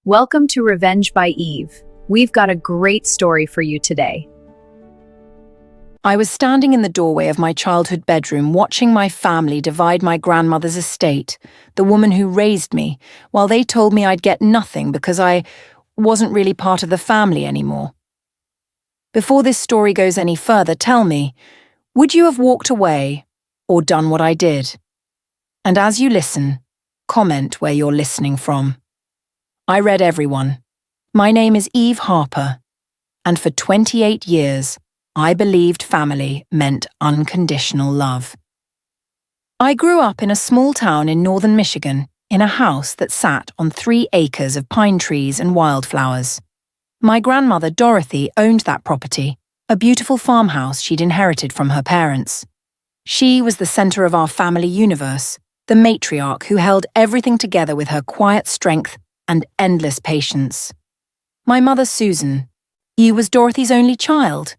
Welcome to Revenge by Eve. We've got a great story for you today. I was standing in the doorway of my childhood bedroom watching my family divide my grandmother's estate, the woman who raised me, while they told me I'd get nothing because I wasn't really part of the family anymore. Before this story goes any further, tell me, would you have walked away or done what I did? And as you listen, comment where you're listening from. I read everyone. My name is Eve Harper, and for 28 years, I believed family meant unconditional love. I grew up in a small town in northern Michigan, in a house that sat on 3 acres of pine trees and wildflowers. My grandmother, Dorothy, owned that property, a beautiful farmhouse she'd inherited from her parents. She was the center of our family universe, the matriarch who held everything together with her quiet strength and endless patience. My mother, Susan, was Dorothy's only child.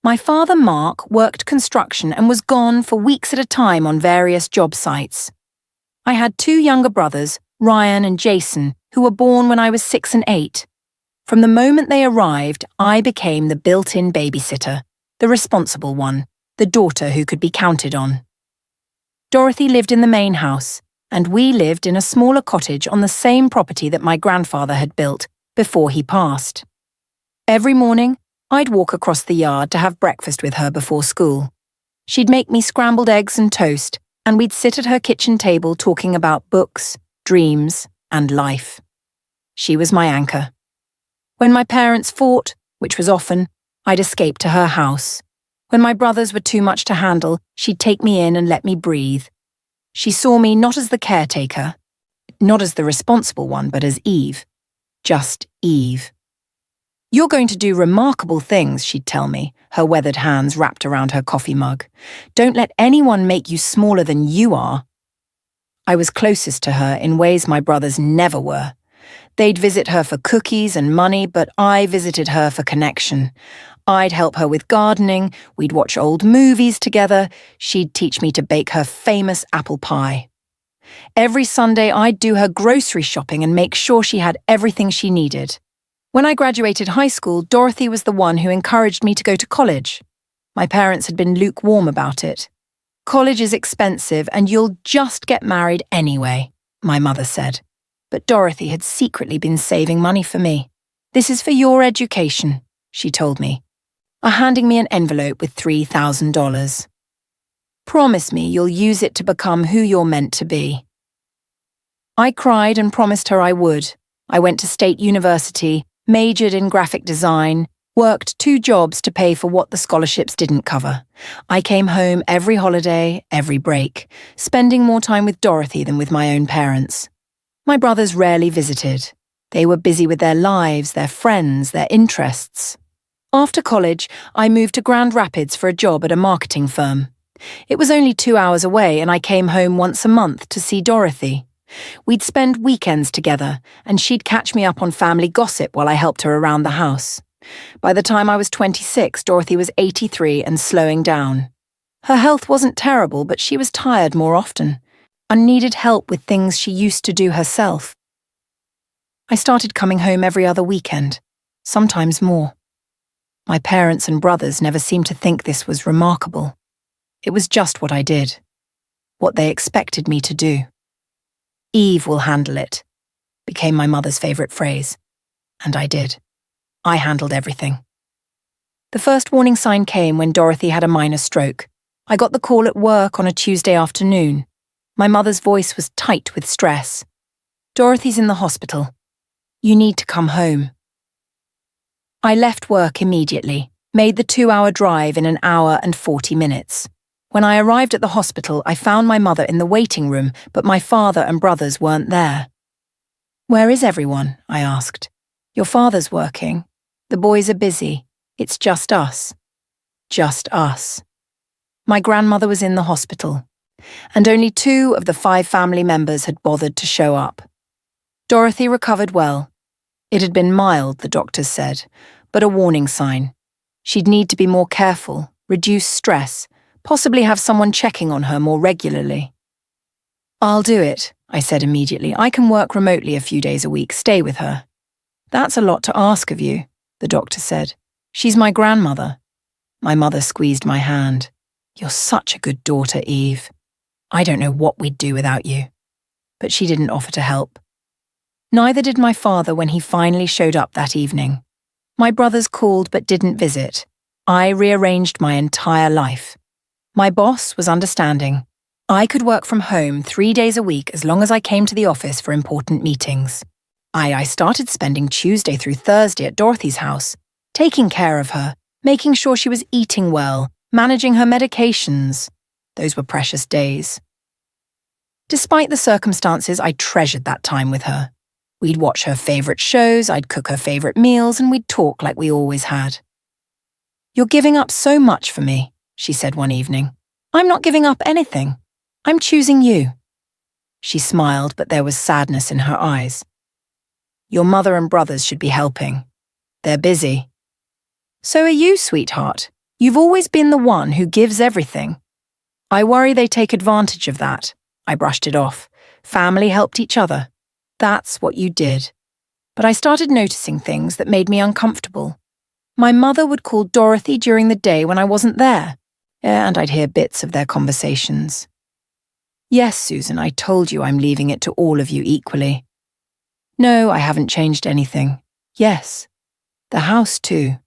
My father, Mark, worked construction and was gone for weeks at a time on various job sites. I had 2 younger brothers, Ryan and Jason, who were born when I was 6 and 8. From the moment they arrived, I became the built-in babysitter, the responsible one, the daughter who could be counted on. Dorothy lived in the main house, and we lived in a smaller cottage on the same property that my grandfather had built before he passed. Every morning, I'd walk across the yard to have breakfast with her before school. She'd make me scrambled eggs and toast, and we'd sit at her kitchen table talking about books, dreams, and life. She was my anchor. When my parents fought, which was often, I'd escape to her house. When my brothers were too much to handle, she'd take me in and let me breathe. She saw me not as the caretaker, not as the responsible one, but as Eve. Just Eve. "You're going to do remarkable things," she'd tell me, her weathered hands wrapped around her coffee mug. "Don't let anyone make you smaller than you are." I was closest to her in ways my brothers never were. They'd visit her for cookies and money, but I visited her for connection. I'd help her with gardening, we'd watch old movies together, she'd teach me to bake her famous apple pie. Every Sunday I'd do her grocery shopping and make sure she had everything she needed. When I graduated high school, Dorothy was the one who encouraged me to go to college. My parents had been lukewarm about it. "College is expensive and you'll just get married anyway," my mother said. But Dorothy had secretly been saving money for me. "This is for your education," she told me, handing me an envelope with $3,000. "Promise me you'll use it to become who you're meant to be." I cried and promised her I would. I went to State University, majored in graphic design, worked 2 jobs to pay for what the scholarships didn't cover. I came home every holiday, every break, spending more time with Dorothy than with my own parents. My brothers rarely visited. They were busy with their lives, their friends, their interests. After college, I moved to Grand Rapids for a job at a marketing firm. It was only 2 hours away, and I came home once a month to see Dorothy. We'd spend weekends together, and she'd catch me up on family gossip while I helped her around the house. By the time I was 26, Dorothy was 83 and slowing down. Her health wasn't terrible, but she was tired more often and needed help with things she used to do herself. I started coming home every other weekend, sometimes more. My parents and brothers never seemed to think this was remarkable. It was just what I did, what they expected me to do. "Eve will handle it," became my mother's favorite phrase. And I did. I handled everything. The first warning sign came when Dorothy had a minor stroke. I got the call at work on a Tuesday afternoon. My mother's voice was tight with stress. "Dorothy's in the hospital. You need to come home." I left work immediately, made the 2-hour drive in 1 hour and 40 minutes. When I arrived at the hospital, I found my mother in the waiting room, but my father and brothers weren't there. "Where is everyone?" I asked. "Your father's working. The boys are busy. It's just us." Just us. My grandmother was in the hospital, and only 2 of the 5 family members had bothered to show up. Dorothy recovered well. It had been mild, the doctors said, but a warning sign. She'd need to be more careful, reduce stress, possibly have someone checking on her more regularly. "I'll do it," I said immediately. "I can work remotely a few days a week, stay with her." That's a lot to ask of you, the doctor said. She's my grandmother. My mother squeezed my hand. You're such a good daughter, Eve. I don't know what we'd do without you. But she didn't offer to help. Neither did my father when he finally showed up that evening. My brothers called but didn't visit. I rearranged my entire life. My boss was understanding. I could work from home 3 days a week as long as I came to the office for important meetings. I started spending Tuesday through Thursday at Dorothy's house, taking care of her, making sure she was eating well, managing her medications. Those were precious days. Despite the circumstances, I treasured that time with her. We'd watch her favourite shows, I'd cook her favourite meals, and we'd talk like we always had. You're giving up so much for me, she said one evening. I'm not giving up anything. I'm choosing you. She smiled, but there was sadness in her eyes. Your mother and brothers should be helping. They're busy. So are you, sweetheart. You've always been the one who gives everything. I worry they take advantage of that. I brushed it off. Family helped each other. That's what you did. But I started noticing things that made me uncomfortable. My mother would call Dorothy during the day when I wasn't there, and I'd hear bits of their conversations. Yes, Susan, I told you I'm leaving it to all of you equally. No, I haven't changed anything. Yes, the house too.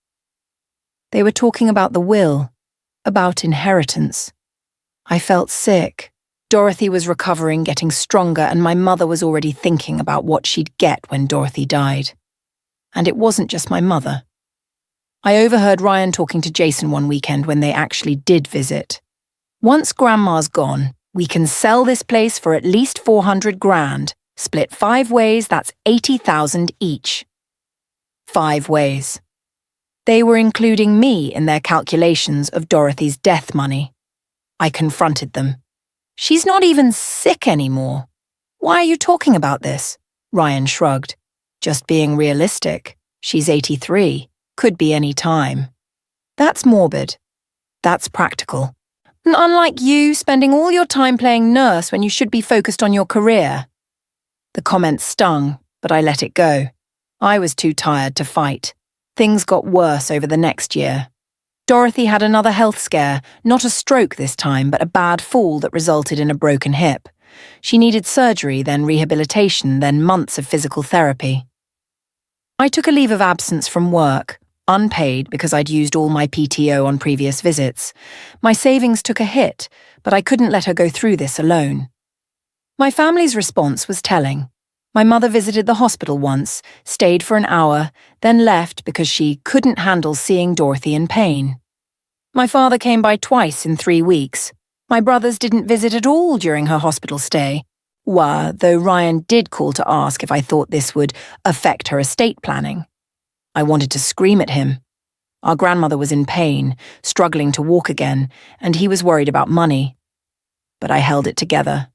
They were talking about the will, about inheritance. I felt sick. Dorothy was recovering, getting stronger, and my mother was already thinking about what she'd get when Dorothy died. And it wasn't just my mother. I overheard Ryan talking to Jason one weekend when they actually did visit. Once Grandma's gone, we can sell this place for at least 400 grand. Split 5 ways, that's 80,000 each. 5 ways. They were including me in their calculations of Dorothy's death money. I confronted them. She's not even sick anymore. Why are you talking about this? Ryan shrugged. Just being realistic. She's 83. Could be any time. That's morbid. That's practical. And unlike you, spending all your time playing nurse when you should be focused on your career. The comment stung, but I let it go. I was too tired to fight. Things got worse over the next year. Dorothy had another health scare, not a stroke this time, but a bad fall that resulted in a broken hip. She needed surgery, then rehabilitation, then months of physical therapy. I took a leave of absence from work, unpaid because I'd used all my PTO on previous visits. My savings took a hit, but I couldn't let her go through this alone. My family's response was telling. My mother visited the hospital once, stayed for an hour, then left because she couldn't handle seeing Dorothy in pain. My father came by twice in 3 weeks. My brothers didn't visit at all during her hospital stay. Though Ryan did call to ask if I thought this would affect her estate planning. I wanted to scream at him. Our grandmother was in pain, struggling to walk again, and he was worried about money. But I held it together.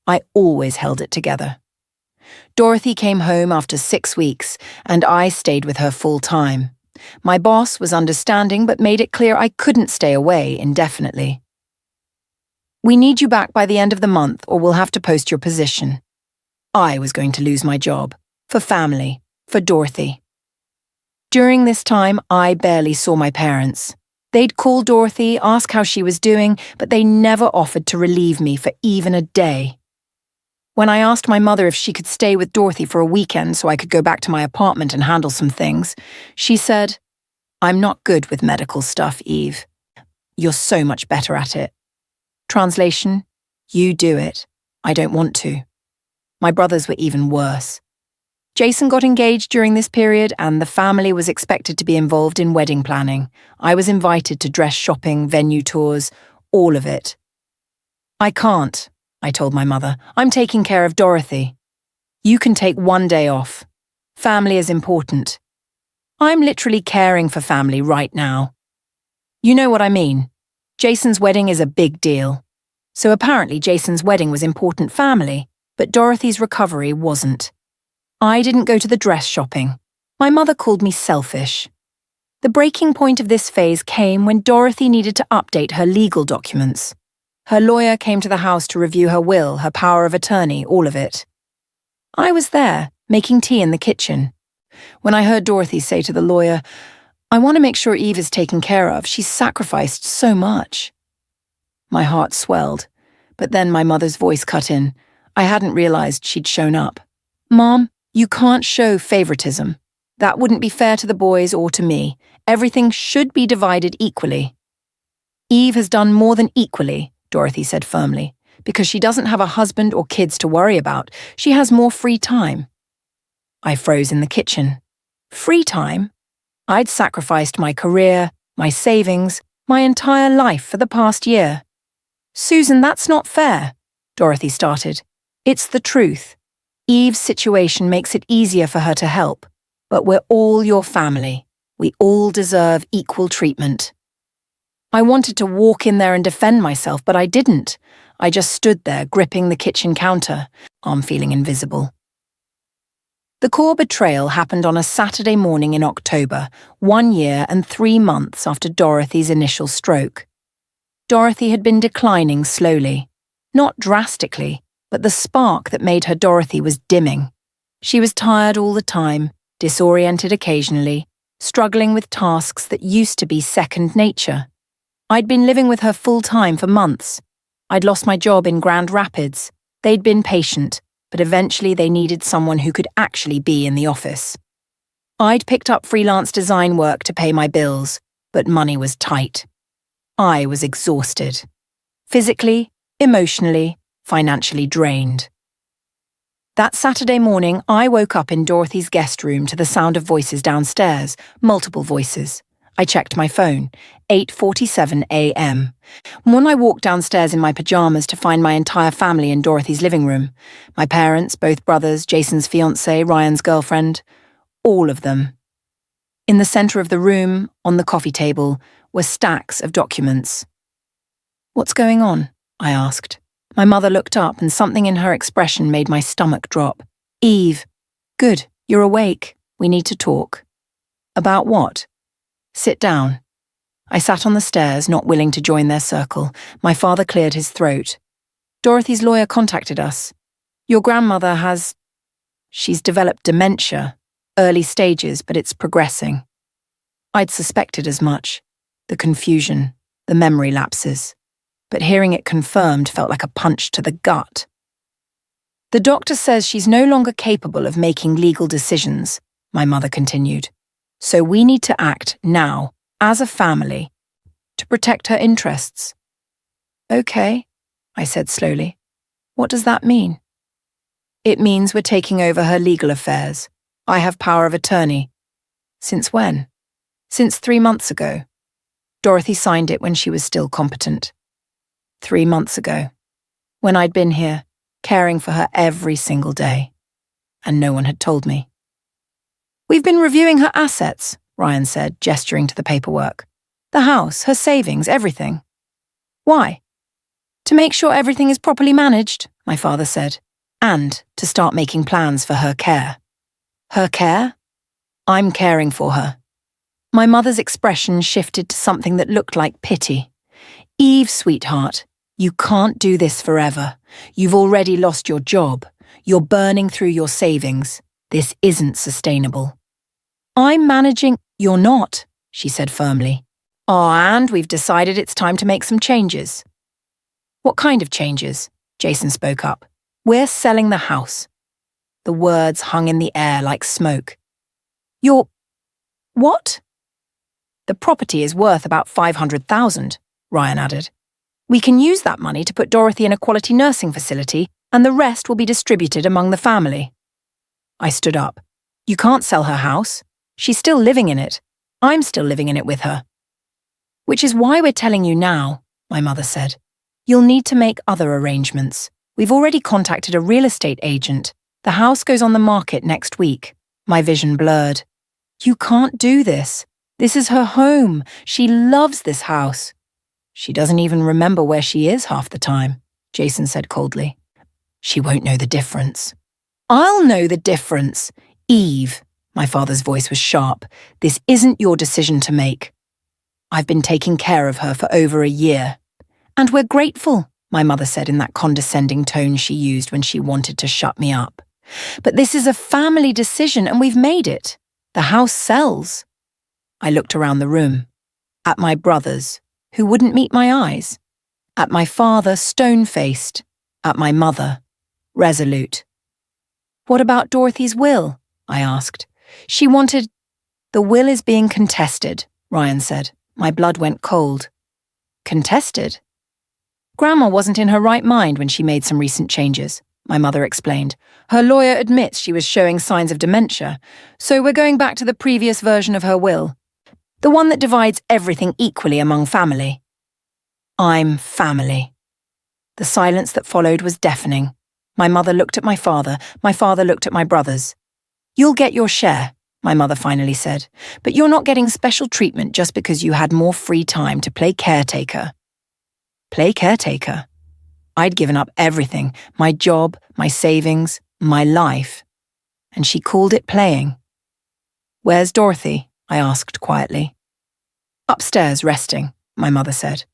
I always held it together. Dorothy came home after 6 weeks, and I stayed with her full time. My boss was understanding but made it clear I couldn't stay away indefinitely. We need you back by the end of the month or we'll have to post your position. I was going to lose my job. For family. For Dorothy. During this time, I barely saw my parents. They'd call Dorothy, ask how she was doing, but they never offered to relieve me for even a day. When I asked my mother if she could stay with Dorothy for a weekend so I could go back to my apartment and handle some things, she said, "I'm not good with medical stuff, Eve. You're so much better at it." Translation, you do it. I don't want to. My brothers were even worse. Jason got engaged during this period and the family was expected to be involved in wedding planning. I was invited to dress shopping, venue tours, all of it. I can't, I told my mother. I'm taking care of Dorothy. You can take 1 day off. Family is important. I'm literally caring for family right now. You know what I mean. Jason's wedding is a big deal. So apparently Jason's wedding was important family, but Dorothy's recovery wasn't. I didn't go to the dress shopping. My mother called me selfish. The breaking point of this phase came when Dorothy needed to update her legal documents. Her lawyer came to the house to review her will, her power of attorney, all of it. I was there, making tea in the kitchen. When I heard Dorothy say to the lawyer, "I want to make sure Eve is taken care of. She's sacrificed so much." My heart swelled, but then my mother's voice cut in. I hadn't realized she'd shown up. "Mom, you can't show favoritism. That wouldn't be fair to the boys or to me. Everything should be divided equally." "Eve has done more than equally," Dorothy said firmly. "Because she doesn't have a husband or kids to worry about. She has more free time." I froze in the kitchen. Free time? I'd sacrificed my career, my savings, my entire life for the past year. "Susan, that's not fair," Dorothy started. "It's the truth. Eve's situation makes it easier for her to help. But we're all your family. We all deserve equal treatment." I wanted to walk in there and defend myself, but I didn't. I just stood there, gripping the kitchen counter, arm feeling invisible. The core betrayal happened on a Saturday morning in October, 1 year and 3 months after Dorothy's initial stroke. Dorothy had been declining slowly. Not drastically, but the spark that made her Dorothy was dimming. She was tired all the time, disoriented occasionally, struggling with tasks that used to be second nature. I'd been living with her full-time for months. I'd lost my job in Grand Rapids. They'd been patient, but eventually they needed someone who could actually be in the office. I'd picked up freelance design work to pay my bills, but money was tight. I was exhausted. Physically, emotionally, financially drained. That Saturday morning, I woke up in Dorothy's guest room to the sound of voices downstairs, multiple voices. I checked my phone, 8:47 a.m. When I walked downstairs in my pajamas to find my entire family in Dorothy's living room, my parents, both brothers, Jason's fiancée, Ryan's girlfriend, all of them. In the center of the room, on the coffee table, were stacks of documents. "What's going on?" I asked. My mother looked up and something in her expression made my stomach drop. "Eve, good, you're awake. We need to talk." "About what?" "Sit down." I sat on the stairs, not willing to join their circle. My father cleared his throat. "Dorothy's lawyer contacted us. Your grandmother has... She's developed dementia. Early stages, but it's progressing." I'd suspected as much. The confusion, the memory lapses. But hearing it confirmed felt like a punch to the gut. "The doctor says she's no longer capable of making legal decisions," my mother continued. "So we need to act now, as a family, to protect her interests." "Okay," I said slowly. "What does that mean?" "It means we're taking over her legal affairs. I have power of attorney." "Since when?" "Since 3 months ago. Dorothy signed it when she was still competent. 3 months ago, when I'd been here, caring for her every single day. And no one had told me. "We've been reviewing her assets," Ryan said, gesturing to the paperwork. "The house, her savings, everything." "Why?" "To make sure everything is properly managed," my father said, "and to start making plans for her care." "Her care?" "I'm caring for her." My mother's expression shifted to something that looked like pity. "Eve, sweetheart, you can't do this forever. You've already lost your job. You're burning through your savings. This isn't sustainable." "I'm managing—" "You're not," she said firmly. "Oh, and we've decided it's time to make some changes." "What kind of changes?" Jason spoke up. "We're selling the house." The words hung in the air like smoke. "You're... what?" "The property is worth about $500,000, Ryan added. "We can use that money to put Dorothy in a quality nursing facility, and the rest will be distributed among the family." I stood up. "You can't sell her house. She's still living in it. I'm still living in it with her." "Which is why we're telling you now," my mother said. "You'll need to make other arrangements. We've already contacted a real estate agent. The house goes on the market next week." My vision blurred. "You can't do this. This is her home. She loves this house." "She doesn't even remember where she is half the time," Jason said coldly. "She won't know the difference." "I'll know the difference. Eve," my father's voice was sharp, "this isn't your decision to make. I've been taking care of her for over a year." "And we're grateful," my mother said in that condescending tone she used when she wanted to shut me up. "But this is a family decision and we've made it. The house sells. I looked around the room. At my brothers, who wouldn't meet my eyes. At my father, stone-faced. At my mother, resolute. What about Dorothy's will? I asked. She wanted... The will is being contested, Ryan said. My blood went cold. Contested? Grandma wasn't in her right mind when she made some recent changes, my mother explained. Her lawyer admits she was showing signs of dementia, so we're going back to the previous version of her will. The one that divides everything equally among family. I'm family. The silence that followed was deafening. My mother looked at my father looked at my brothers. You'll get your share, my mother finally said, but you're not getting special treatment just because you had more free time to play caretaker. Play caretaker? I'd given up everything, my job, my savings, my life. And she called it playing. Where's Dorothy? I asked quietly. Upstairs resting, my mother said.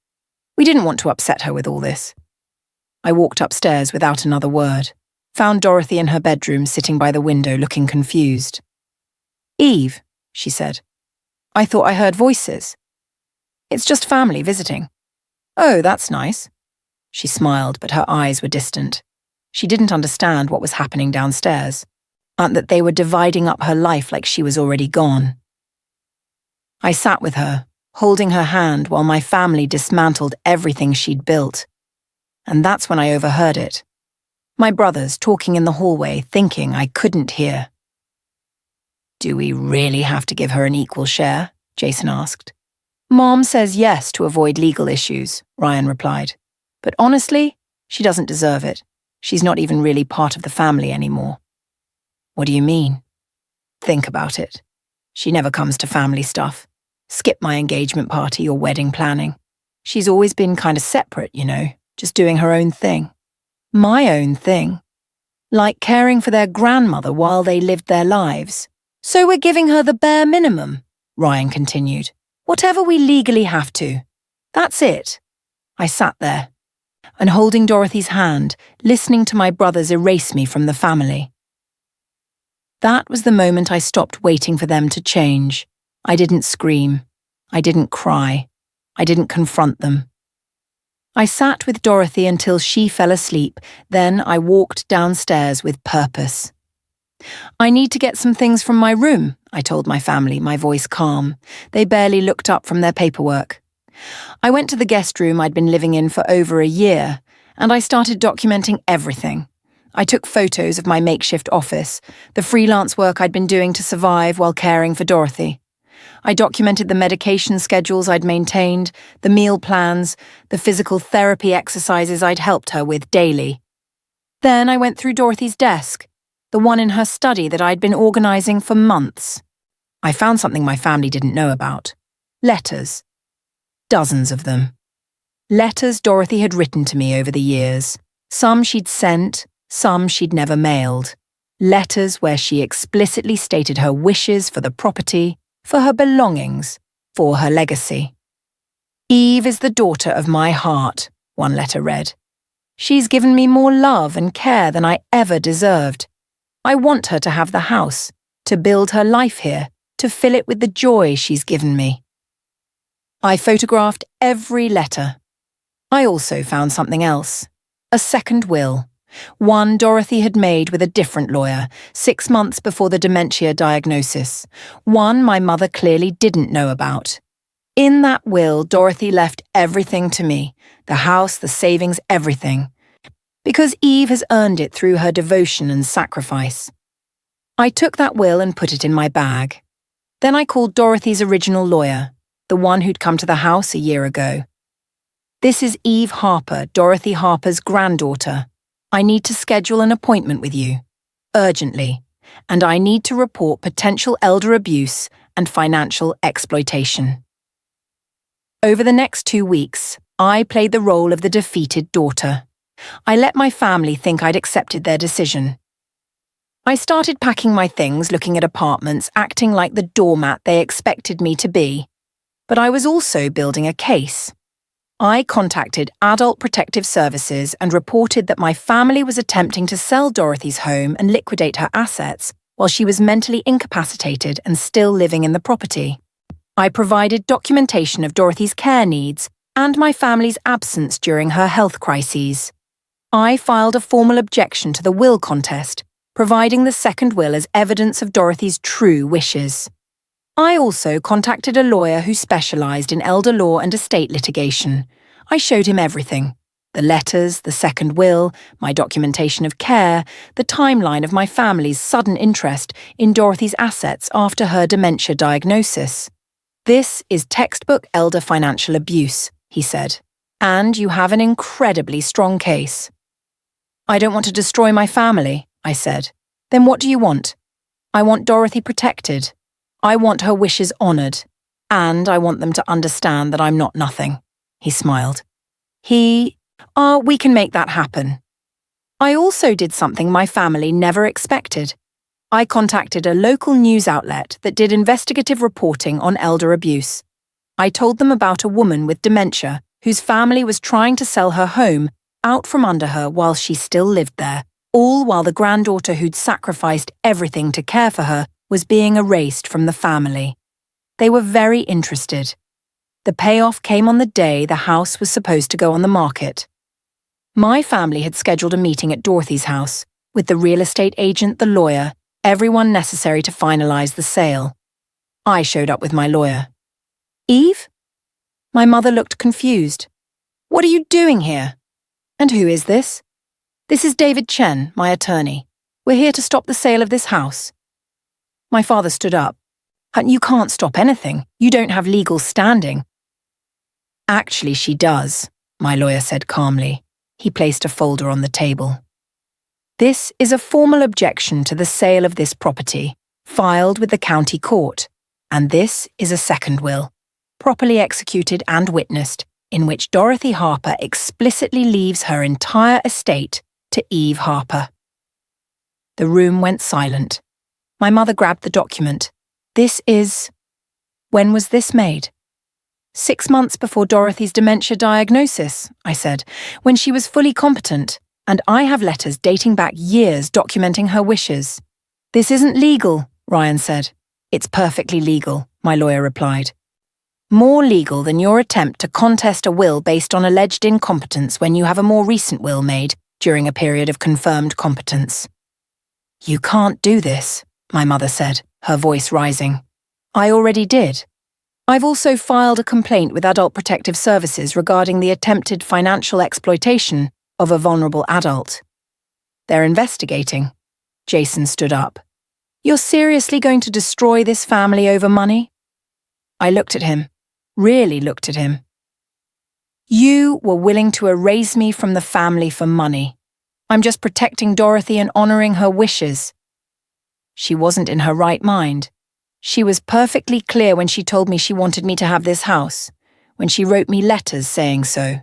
We didn't want to upset her with all this. I walked upstairs without another word, found Dorothy in her bedroom sitting by the window looking confused. Eve, she said. I thought I heard voices. It's just family visiting. Oh, that's nice. She smiled, but her eyes were distant. She didn't understand what was happening downstairs, and that they were dividing up her life like she was already gone. I sat with her, holding her hand while my family dismantled everything she'd built. And that's when I overheard it. My brothers talking in the hallway, thinking I couldn't hear. Do we really have to give her an equal share? Jason asked. Mom says yes to avoid legal issues, Ryan replied. But honestly, she doesn't deserve it. She's not even really part of the family anymore. What do you mean? Think about it. She never comes to family stuff. Skip my engagement party or wedding planning. She's always been kind of separate, just doing her own thing. My own thing. Like caring for their grandmother while they lived their lives. So we're giving her the bare minimum, Ryan continued. Whatever we legally have to. That's it. I sat there, and holding Dorothy's hand, listening to my brothers erase me from the family. That was the moment I stopped waiting for them to change. I didn't scream. I didn't cry. I didn't confront them. I sat with Dorothy until she fell asleep, then I walked downstairs with purpose. I need to get some things from my room, I told my family, my voice calm. They barely looked up from their paperwork. I went to the guest room I'd been living in for over a year, and I started documenting everything. I took photos of my makeshift office, the freelance work I'd been doing to survive while caring for Dorothy. I documented the medication schedules I'd maintained, the meal plans, the physical therapy exercises I'd helped her with daily. Then I went through Dorothy's desk, the one in her study that I'd been organizing for months. I found something my family didn't know about. Letters. Dozens of them. Letters Dorothy had written to me over the years. Some she'd sent, some she'd never mailed. Letters where she explicitly stated her wishes for the property, for her belongings, for her legacy. Eve is the daughter of my heart, one letter read. She's given me more love and care than I ever deserved. I want her to have the house, to build her life here, to fill it with the joy she's given me. I photographed every letter. I also found something else. A second will. One Dorothy had made with a different lawyer, 6 months before the dementia diagnosis. One my mother clearly didn't know about. In that will, Dorothy left everything to me. The house, the savings, everything. Because Eve has earned it through her devotion and sacrifice. I took that will and put it in my bag. Then I called Dorothy's original lawyer, the one who'd come to the house a year ago. This is Eve Harper, Dorothy Harper's granddaughter. I need to schedule an appointment with you, urgently, and I need to report potential elder abuse and financial exploitation. Over the next 2 weeks, I played the role of the defeated daughter. I let my family think I'd accepted their decision. I started packing my things, looking at apartments, acting like the doormat they expected me to be. But I was also building a case. I contacted Adult Protective Services and reported that my family was attempting to sell Dorothy's home and liquidate her assets while she was mentally incapacitated and still living in the property. I provided documentation of Dorothy's care needs and my family's absence during her health crises. I filed a formal objection to the will contest, providing the second will as evidence of Dorothy's true wishes. I also contacted a lawyer who specialized in elder law and estate litigation. I showed him everything: the letters, the second will, my documentation of care, the timeline of my family's sudden interest in Dorothy's assets after her dementia diagnosis. "This is textbook elder financial abuse," he said, "and you have an incredibly strong case." "I don't want to destroy my family," I said. "Then what do you want?" "I want Dorothy protected. I want her wishes honored. And I want them to understand that I'm not nothing." He smiled. We can make that happen." I also did something my family never expected. I contacted a local news outlet that did investigative reporting on elder abuse. I told them about a woman with dementia whose family was trying to sell her home out from under her while she still lived there, all while the granddaughter who'd sacrificed everything to care for her was being erased from the family. They were very interested. The payoff came on the day the house was supposed to go on the market. My family had scheduled a meeting at Dorothy's house, with the real estate agent, the lawyer, everyone necessary to finalize the sale. I showed up with my lawyer. "Eve?" My mother looked confused. "What are you doing here?" "And who is this?" "This is David Chen, my attorney. We're here to stop the sale of this house." My father stood up. "You can't stop anything. You don't have legal standing." "Actually, she does," my lawyer said calmly. He placed a folder on the table. "This is a formal objection to the sale of this property, filed with the county court, and this is a second will, properly executed and witnessed, in which Dorothy Harper explicitly leaves her entire estate to Eve Harper." The room went silent. My mother grabbed the document. When was this made?" 6 months before Dorothy's dementia diagnosis," I said, "when she was fully competent, and I have letters dating back years documenting her wishes." "This isn't legal," Ryan said. "It's perfectly legal," my lawyer replied. "More legal than your attempt to contest a will based on alleged incompetence when you have a more recent will made during a period of confirmed competence." "You can't do this," my mother said, her voice rising. "I already did. I've also filed a complaint with Adult Protective Services regarding the attempted financial exploitation of a vulnerable adult. They're investigating." Jason stood up. "You're seriously going to destroy this family over money?" I looked at him, really looked at him. "You were willing to erase me from the family for money. I'm just protecting Dorothy and honoring her wishes." She wasn't in her right mind. She was perfectly clear when she told me she wanted me to have this house, when she wrote me letters saying so,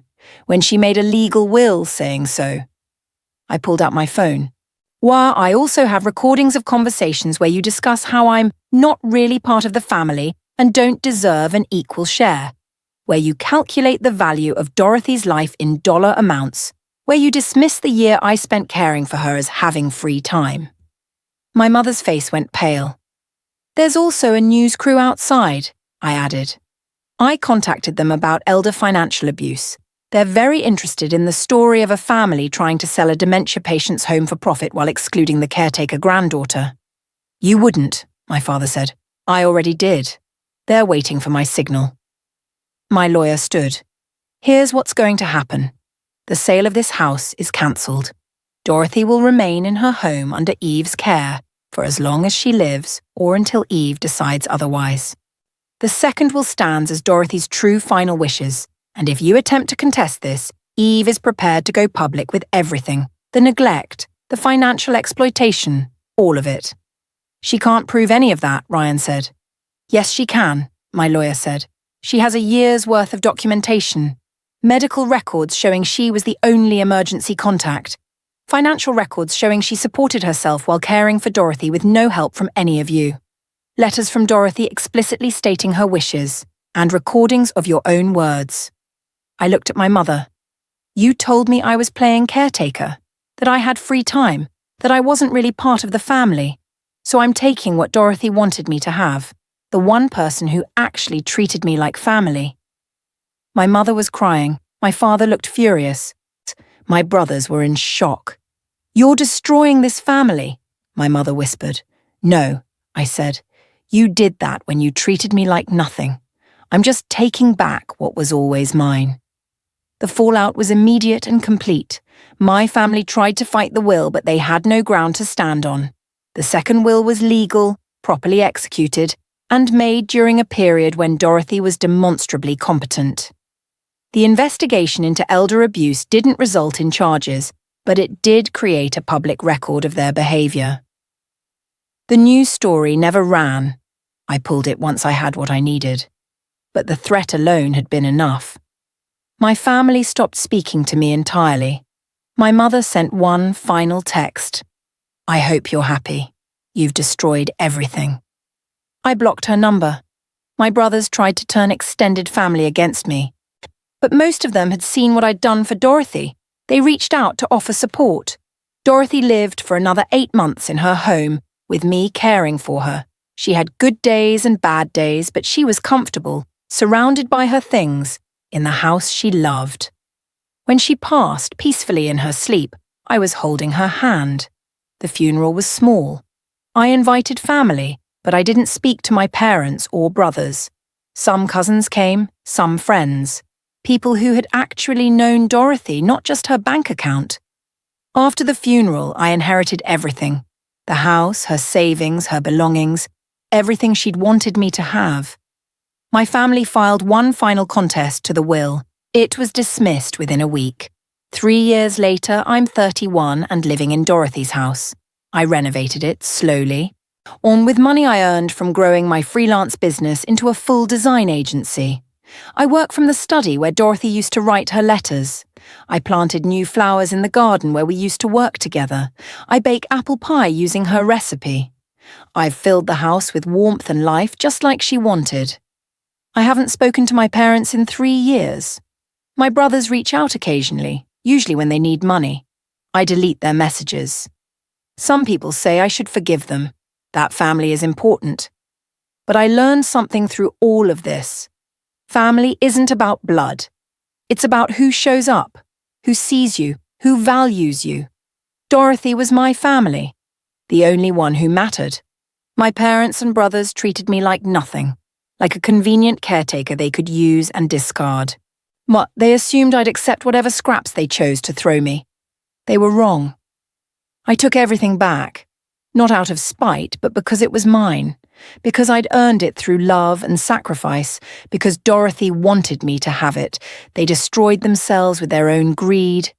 when she made a legal will saying so. I pulled out my phone. I also have recordings of conversations where you discuss how I'm not really part of the family and don't deserve an equal share, where you calculate the value of Dorothy's life in dollar amounts, where you dismiss the year I spent caring for her as having free time. My mother's face went pale. "There's also a news crew outside," I added. I contacted them about elder financial abuse. They're very interested in the story of a family trying to sell a dementia patient's home for profit while excluding the caretaker granddaughter. "You wouldn't," my father said. "I already did. They're waiting for my signal." My lawyer stood. "Here's what's going to happen. The sale of this house is cancelled. Dorothy will remain in her home under Eve's care for as long as she lives or until Eve decides otherwise. The second will stand as Dorothy's true final wishes, and if you attempt to contest this, Eve is prepared to go public with everything, the neglect, the financial exploitation, all of it." "She can't prove any of that," Ryan said. "Yes, she can," my lawyer said. "She has a year's worth of documentation. Medical records showing she was the only emergency contact. Financial records showing she supported herself while caring for Dorothy with no help from any of you. Letters from Dorothy explicitly stating her wishes, and recordings of your own words." I looked at my mother. "You told me I was playing caretaker, that I had free time, that I wasn't really part of the family. So I'm taking what Dorothy wanted me to have, the one person who actually treated me like family. My mother was crying. My father looked furious. My brothers were in shock. "You're destroying this family," my mother whispered. "No," I said. "You did that when you treated me like nothing. I'm just taking back what was always mine." The fallout was immediate and complete. My family tried to fight the will, but they had no ground to stand on. The second will was legal, properly executed, and made during a period when Dorothy was demonstrably competent. The investigation into elder abuse didn't result in charges, but it did create a public record of their behaviour. The news story never ran. I pulled it once I had what I needed. But the threat alone had been enough. My family stopped speaking to me entirely. My mother sent one final text. "I hope you're happy. You've destroyed everything." I blocked her number. My brothers tried to turn extended family against me. But most of them had seen what I'd done for Dorothy. They reached out to offer support. Dorothy lived for another 8 months in her home, with me caring for her. She had good days and bad days, but she was comfortable, surrounded by her things, in the house she loved. When she passed peacefully in her sleep, I was holding her hand. The funeral was small. I invited family, but I didn't speak to my parents or brothers. Some cousins came, some friends. People who had actually known Dorothy, not just her bank account. After the funeral, I inherited everything. The house, her savings, her belongings, everything she'd wanted me to have. My family filed one final contest to the will. It was dismissed within a week. 3 years later, I'm 31 and living in Dorothy's house. I renovated it slowly, with money I earned from growing my freelance business into a full design agency. I work from the study where Dorothy used to write her letters. I planted new flowers in the garden where we used to work together. I bake apple pie using her recipe. I've filled the house with warmth and life just like she wanted. I haven't spoken to my parents in 3 years. My brothers reach out occasionally, usually when they need money. I delete their messages. Some people say I should forgive them. That family is important. But I learned something through all of this. Family isn't about blood. It's about who shows up, who sees you, who values you. Dorothy was my family, the only one who mattered. My parents and brothers treated me like nothing, like a convenient caretaker they could use and discard. They assumed I'd accept whatever scraps they chose to throw me. They were wrong. I took everything back, not out of spite, but because it was mine, because I'd earned it through love and sacrifice, because Dorothy wanted me to have it. They destroyed themselves with their own greed.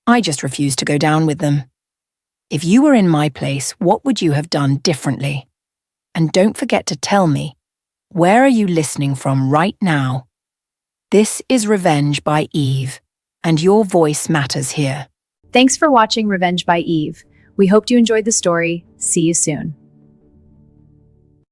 I just refused to go down with them. If you were in my place, what would you have done differently? And don't forget to tell me, where are you listening from right now? This is Revenge by Eve, and your voice matters here. Thanks for watching Revenge by Eve. We hope you enjoyed the story. See you soon.